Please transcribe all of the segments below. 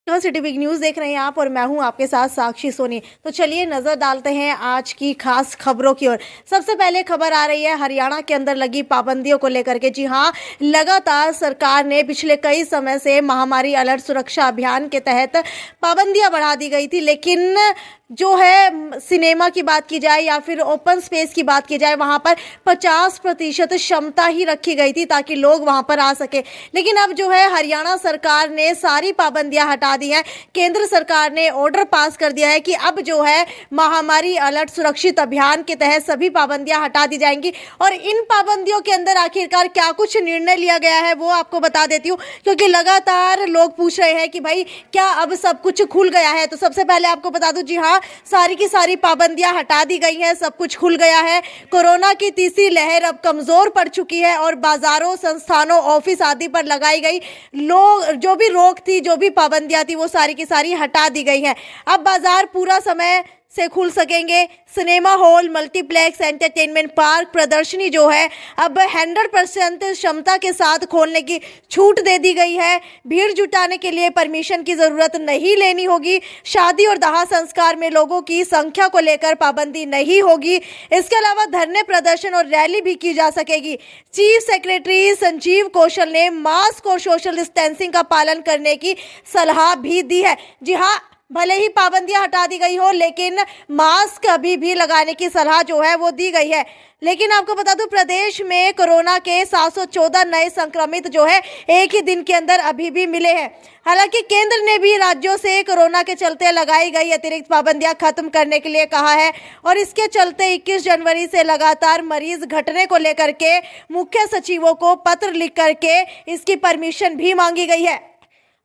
City big news देख रहे हैं आप और मैं हूं आपके साथ साक्षी सोनी। तो चलिए नजर डालते हैं आज की खास खबरों की ओर। सबसे पहले खबर आ रही है हरियाणा के अंदर लगी पाबंदियों को लेकर के। जी हां, लगातार सरकार ने पिछले कई समय से महामारी अलर्ट सुरक्षा अभियान के तहत पाबंदियां बढ़ा दी गई थी, लेकिन जो है सिनेमा की बात की जाए या फिर ओपन स्पेस की बात की जाए, वहां पर 50% क्षमता ही रखी गई थी ताकि लोग वहां पर आ सके। लेकिन अब जो है हरियाणा सरकार ने सारी पाबंदियां हटा दी हैं। केंद्र सरकार ने ऑर्डर पास कर दिया है कि अब जो है महामारी अलर्ट सुरक्षित अभियान के तहत सभी पाबंदियां हटा दी जाएंगी। और इन पाबंदियों के अंदर आखिरकार क्या कुछ निर्णय लिया गया है वो आपको बता देती हूँ, क्योंकि लगातार लोग पूछ रहे हैं कि भाई क्या अब सब कुछ खुल गया है। तो सबसे पहले आपको बता दूं, जी हाँ, सारी की सारी पाबंदियां हटा दी गई हैं, सब कुछ खुल गया है। कोरोना की तीसरी लहर अब कमजोर पड़ चुकी है और बाजारों, संस्थानों, ऑफिस आदि पर लगाई गई लोग जो भी रोक थी, जो भी पाबंदियां थी, वो सारी की सारी हटा दी गई हैं। अब बाजार पूरा समय से खुल सकेंगे। Cinema hall, multiplex, entertainment park, प्रदर्शनी जो है अब 100% क्षमता के साथ खोलने की छूट दे दी गई है। भीड़ जुटाने के लिए परमिशन की जरूरत नहीं लेनी होगी। शादी और दाह संस्कार में लोगों की संख्या को लेकर पाबंदी नहीं होगी। इसके अलावा धरने, प्रदर्शन और रैली भी की जा सकेगी। चीफ सेक्रेटरी संजीव कौशल ने मास्क और सोशल डिस्टेंसिंग का पालन करने की सलाह भी दी है। जी हाँ, भले ही पाबंदियां हटा दी गई हो, लेकिन मास्क अभी भी लगाने की सलाह जो है वो दी गई है। लेकिन आपको बता दूं, प्रदेश में कोरोना के 714 नए संक्रमित जो है एक ही दिन के अंदर अभी भी मिले हैं। हालांकि केंद्र ने भी राज्यों से कोरोना के चलते लगाई गई अतिरिक्त पाबंदियां खत्म करने के लिए कहा है और इसके चलते 21 जनवरी से लगातार मरीज घटने को लेकर के मुख्य सचिवों को पत्र लिख करके इसकी परमिशन भी मांगी गई है।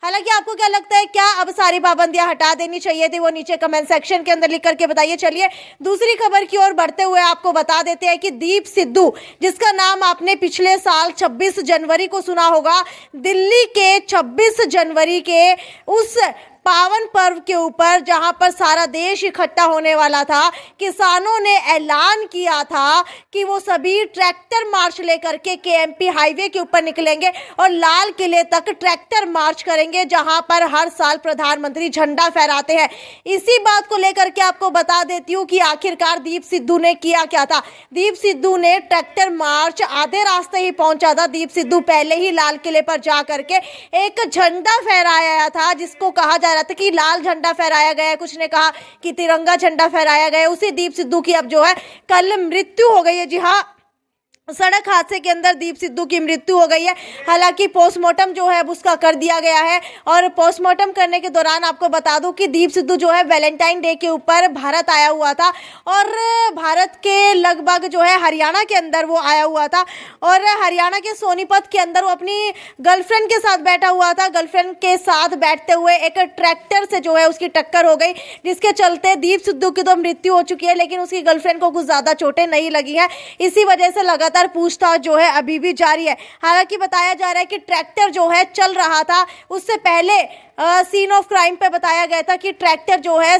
हालांकि आपको क्या लगता है, क्या अब सारी पाबंदियां हटा देनी चाहिए थी? वो नीचे कमेंट सेक्शन के अंदर लिख करके बताइए। चलिए दूसरी खबर की ओर बढ़ते हुए आपको बता देते हैं कि दीप सिद्धू, जिसका नाम आपने पिछले साल 26 जनवरी को सुना होगा, दिल्ली के 26 जनवरी के उस पावन पर्व के ऊपर जहां पर सारा देश इकट्ठा होने वाला था, किसानों ने ऐलान किया था कि वो सभी ट्रैक्टर मार्च लेकर के केएमपी हाईवे के ऊपर निकलेंगे और लाल किले तक ट्रैक्टर मार्च करेंगे, जहां पर हर साल प्रधानमंत्री झंडा फहराते हैं। इसी बात को लेकर के आपको बता देती हूँ कि आखिरकार दीप सिद्धू ने किया क्या था। दीप सिद्धू ने ट्रैक्टर मार्च आधे रास्ते ही पहुंचा था। दीप सिद्धू पहले ही लाल किले पर जा करके एक झंडा फहराया था, जिसको कहा जा रहा था कि लाल झंडा फहराया गया है, कुछ ने कहा कि तिरंगा झंडा फहराया गया है। उसी दीप सिद्धू की अब जो है कल मृत्यु हो गई है। जी हाँ, सड़क हादसे के अंदर दीप सिद्धू की मृत्यु हो गई है। हालांकि पोस्टमार्टम जो है उसका कर दिया गया है और पोस्टमार्टम करने के दौरान आपको बता दूं कि दीप सिद्धू जो है वैलेंटाइन डे के ऊपर भारत आया हुआ था और भारत के लगभग जो है हरियाणा के अंदर वो आया हुआ था और हरियाणा के सोनीपत के अंदर वो अपनी गर्लफ्रेंड के साथ बैठा हुआ था। गर्लफ्रेंड के साथ बैठते हुए एक ट्रैक्टर से जो है उसकी टक्कर हो गई, जिसके चलते दीप सिद्धू की तो मृत्यु हो चुकी है, लेकिन उसकी गर्लफ्रेंड को कुछ ज्यादा चोटें नहीं लगी है। इसी वजह से लगातार पूछताछ जो है अभी भी जारी है। हालांकि बताया जा रहा है कि ट्रैक्टर जो है चल रहा था, उससे पहले सीन ऑफ क्राइम पे बताया गया था कि ट्रैक्टर जो है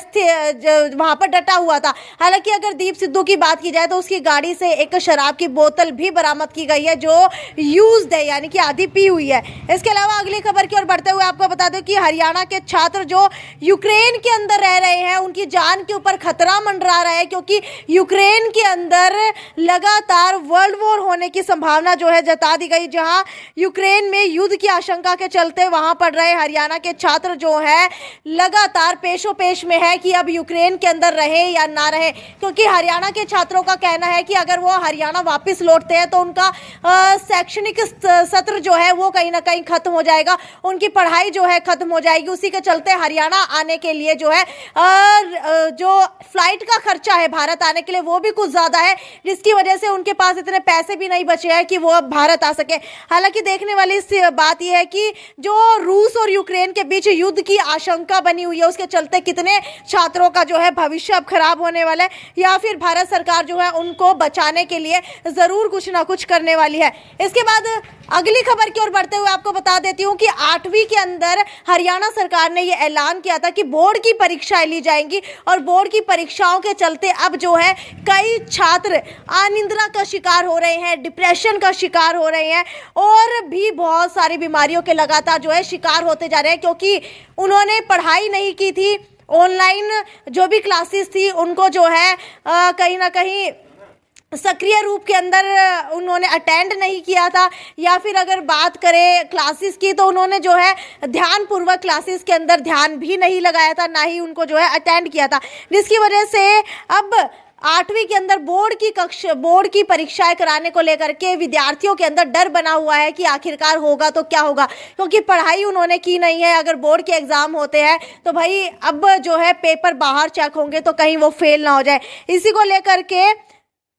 वहां पर डटा हुआ था। हालांकि अगर दीप सिद्धू की बात की जाए तो उसकी गाड़ी से एक शराब की बोतल भी बरामद की गई है जो यूज्ड है, यानी कि आधी पी हुई है। इसके अलावा अगली खबर की ओर बढ़ते हुए आपको बता दूं कि हरियाणा के छात्र जो यूक्रेन के अंदर रह रहे हैं, उनकी जान के ऊपर खतरा मंडरा रहा है, क्योंकि यूक्रेन के अंदर लगातार वर्ल्ड वॉर होने की संभावना जो है जता दी गई। जहां यूक्रेन में युद्ध की आशंका के चलते वहां पढ़ रहे हरियाणा के छात्र जो है लगातार पेशो पेश में है कि अब यूक्रेन के अंदर रहे या ना रहे, क्योंकि हरियाणा के छात्रों का कहना है कि अगर वो हरियाणा वापस लौटते हैं तो उनका शैक्षणिक सत्र जो है वो कहीं ना कहीं खत्म हो जाएगा, उनकी पढ़ाई जो है खत्म हो जाएगी। उसी के चलते हरियाणा आने के लिए जो है जो फ्लाइट का खर्चा है भारत आने के लिए वो भी कुछ ज्यादा है, जिसकी वजह से उनके पास इतने पैसे भी नहीं बचे हैं कि वो अब भारत आ सके। हालांकि देखने वाली बात यह है कि जो रूस और यूक्रेन के बीच युद्ध की आशंका बनी हुई है, उसके चलते कितने छात्रों का जो है भविष्य अब खराब होने वाला है, या फिर भारत सरकार जो है उनको बचाने के लिए जरूर कुछ ना कुछ करने वाली है। इसके बाद अगली खबर की ओर बढ़ते हुए आपको बता देती हूँ कि 8वीं के अंदर हरियाणा सरकार ने यह ऐलान किया था कि बोर्ड की परीक्षाएं ली जाएंगी और बोर्ड की परीक्षाओं के चलते अब जो है कई छात्र अनिद्रा का शिकार हो रहे हैं, डिप्रेशन का शिकार हो रहे हैं और भी बहुत सारी बीमारियों के लगातार जो है शिकार होते जा रहे हैं, क्योंकि उन्होंने पढ़ाई नहीं की थी। ऑनलाइन जो भी क्लासेस थी उनको जो है कहीं ना कहीं सक्रिय रूप के अंदर उन्होंने अटेंड नहीं किया था, या फिर अगर बात करें क्लासेस की तो उन्होंने जो है ध्यानपूर्वक क्लासेस के अंदर ध्यान भी नहीं लगाया था, ना ही उनको जो है अटेंड किया था, जिसकी वजह से अब 8वीं के अंदर बोर्ड की परीक्षाएं कराने को लेकर के विद्यार्थियों के अंदर डर बना हुआ है कि आखिरकार होगा तो क्या होगा, क्योंकि पढ़ाई उन्होंने की नहीं है। अगर बोर्ड के एग्जाम होते हैं तो भाई अब जो है पेपर बाहर चेक होंगे तो कहीं वो फेल ना हो जाए। इसी को लेकर के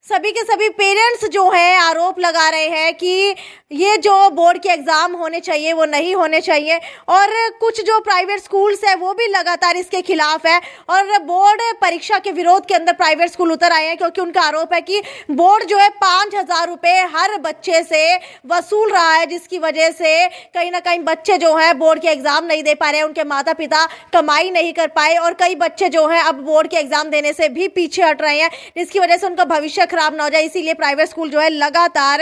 सभी के सभी पेरेंट्स जो हैं आरोप लगा रहे हैं कि ये जो बोर्ड के एग्ज़ाम होने चाहिए वो नहीं होने चाहिए, और कुछ जो प्राइवेट स्कूल्स है वो भी लगातार इसके खिलाफ है और बोर्ड परीक्षा के विरोध के अंदर प्राइवेट स्कूल उतर आए हैं, क्योंकि उनका आरोप है कि बोर्ड जो है 5,000 रुपये हर बच्चे से वसूल रहा है, जिसकी वजह से कहीं ना कहीं बच्चे जो है बोर्ड के एग्ज़ाम नहीं दे पा रहे हैं, उनके माता पिता कमाई नहीं कर पाए और कई बच्चे जो हैं अब बोर्ड के एग्ज़ाम देने से भी पीछे हट रहे हैं, जिसकी वजह से उनका भविष्य खराब ना हो जाए। इसीलिए प्राइवेट स्कूल जो है लगातार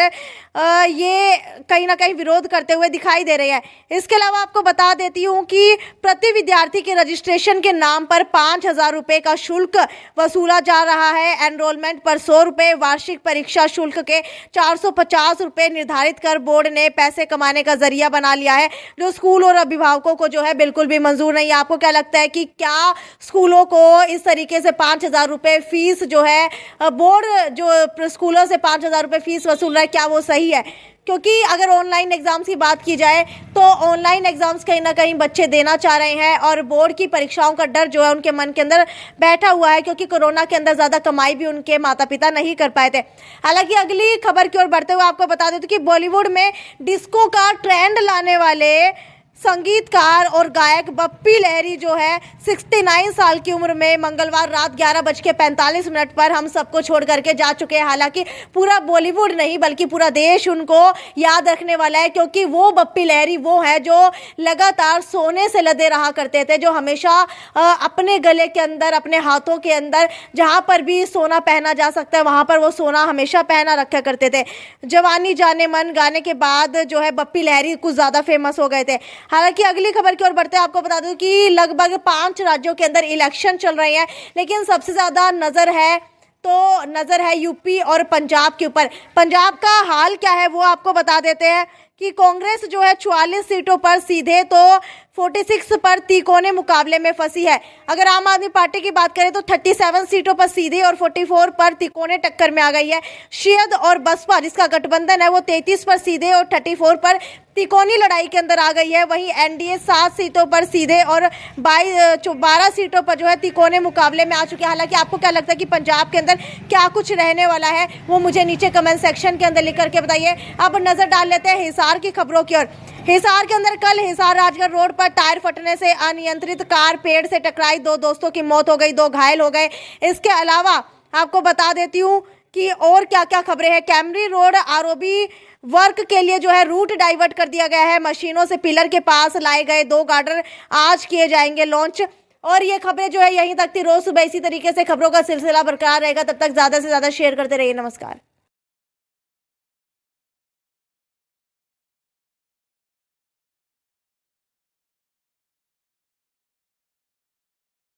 ये कहीं ना कहीं विरोध करते हुए दिखाई दे रहे हैं। इसके अलावा आपको बता देती हूँ कि प्रति विद्यार्थी के रजिस्ट्रेशन के नाम पर 5,000 रुपये का शुल्क वसूला जा रहा है। एनरोलमेंट पर 100 रुपये, वार्षिक परीक्षा शुल्क के 450 रुपये निर्धारित कर बोर्ड ने पैसे कमाने का जरिया बना लिया है, जो स्कूल और अभिभावकों को जो है बिल्कुल भी मंजूर नहीं है। आपको क्या लगता है कि क्या स्कूलों को इस तरीके से 5,000 रुपये फीस जो है बोर्ड जो स्कूलों से 5,000 रुपये फीस वसूल रहा है, क्या वो सही है? क्योंकि अगर ऑनलाइन एग्जाम्स की बात की जाए तो ऑनलाइन एग्जाम्स कहीं ना कहीं बच्चे देना चाह रहे हैं और बोर्ड की परीक्षाओं का डर जो है उनके मन के अंदर बैठा हुआ है, क्योंकि कोरोना के अंदर ज़्यादा कमाई भी उनके माता पिता नहीं कर पाए थे। हालांकि अगली खबर की ओर बढ़ते हुए आपको बता देते कि बॉलीवुड में डिस्को का ट्रेंड लाने वाले संगीतकार और गायक बप्पी लहरी जो है 69 साल की उम्र में मंगलवार रात 11:45 पर हम सबको छोड़ करके जा चुके हैं। हालांकि पूरा बॉलीवुड नहीं बल्कि पूरा देश उनको याद रखने वाला है, क्योंकि वो बप्पी लहरी वो है जो लगातार सोने से लदे रहा करते थे, जो हमेशा अपने गले के अंदर, अपने हाथों के अंदर जहाँ पर भी सोना पहना जा सकता है वहाँ पर वो सोना हमेशा पहना रखा करते थे। जवानी जाने मन गाने के बाद जो है बप्पी लहरी कुछ ज़्यादा फेमस हो गए थे। हालांकि अगली खबर की ओर बढ़ते हैं आपको बता दूं कि लगभग 5 राज्यों के अंदर इलेक्शन चल रहे हैं, लेकिन सबसे ज़्यादा नज़र है यूपी और पंजाब के ऊपर। पंजाब का हाल क्या है वो आपको बता देते हैं कि कांग्रेस जो है 44 सीटों पर सीधे तो 46 पर तिकोने मुकाबले में फंसी है। अगर आम आदमी पार्टी की बात करें तो 37 सीटों पर सीधे और 44 पर तिकोने टक्कर में आ गई है। शियद और बसपा जिसका गठबंधन है वो 33 पर सीधे और 34 पर तिकोनी लड़ाई के अंदर आ गई है। वहीं एनडीए 7 सीटों पर सीधे और 12 सीटों पर जो है तिकोने मुकाबले में आ चुके हैं। हालांकि आपको क्या लगता है कि पंजाब के अंदर क्या कुछ रहने वाला है वो मुझे नीचे कमेंट सेक्शन के अंदर लिख करके बताइए। अब नजर डाल लेते हैं हिसार की खबरों की ओर। हिसार के अंदर कल हिसार राजगढ़ रोड पर टायर फटने से अनियंत्रित कार पेड़ से टकराई, 2 दोस्तों की मौत हो गई, 2 घायल हो गए। इसके अलावा आपको बता देती हूँ कि और क्या क्या खबरें हैं। कैमरी रोड आरओबी वर्क के लिए जो है रूट डाइवर्ट कर दिया गया है। मशीनों से पिलर के पास लाए गए 2 गार्डर आज किए जाएंगे लॉन्च। और ये खबरें जो है यहीं तक थी। रोज सुबह इसी तरीके से खबरों का सिलसिला बरकरार रहेगा। तब तक ज्यादा से ज्यादा शेयर करते रहिए। नमस्कार।